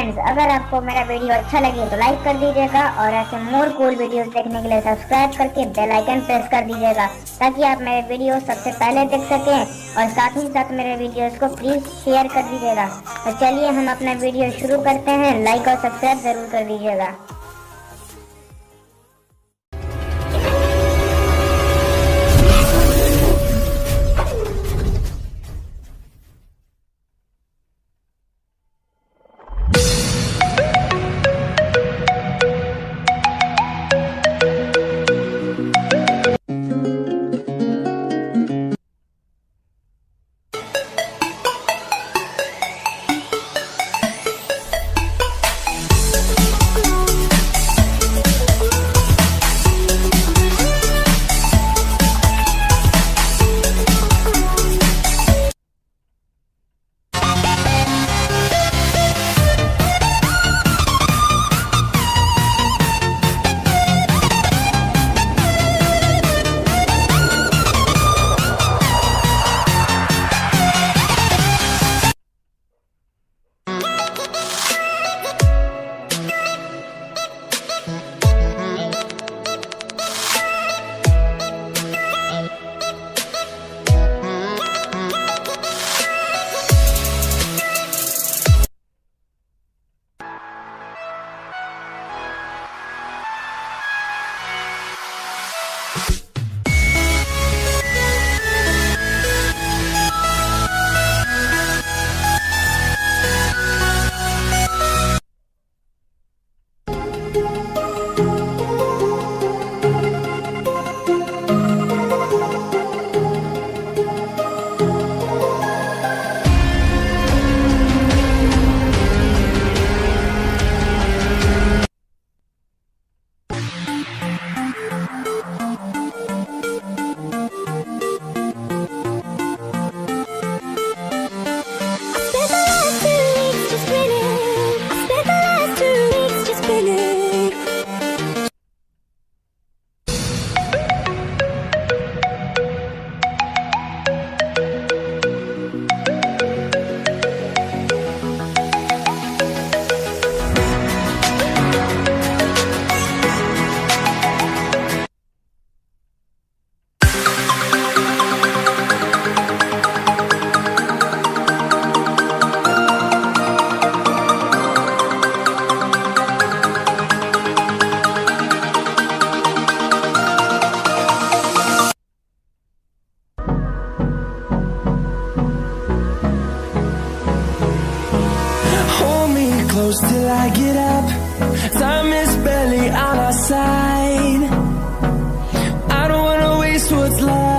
फ्रेंड्स, अगर आपको मेरा वीडियो अच्छा लगे तो लाइक कर दीजिएगा और ऐसे मोर कूल वीडियोस देखने के लिए सब्सक्राइब करके बेल आइकन प्रेस कर दीजिएगा ताकि आप मेरे वीडियो सबसे पहले देख सकें। और साथ ही साथ मेरे वीडियोस को प्लीज शेयर कर दीजिएगा। तो चलिए हम अपना वीडियो शुरू करते हैं। लाइक और सब्सक्राइब जरूर कर दीजिएगा। Close till I get up. Time is barely on our side. I don't wanna waste what's left.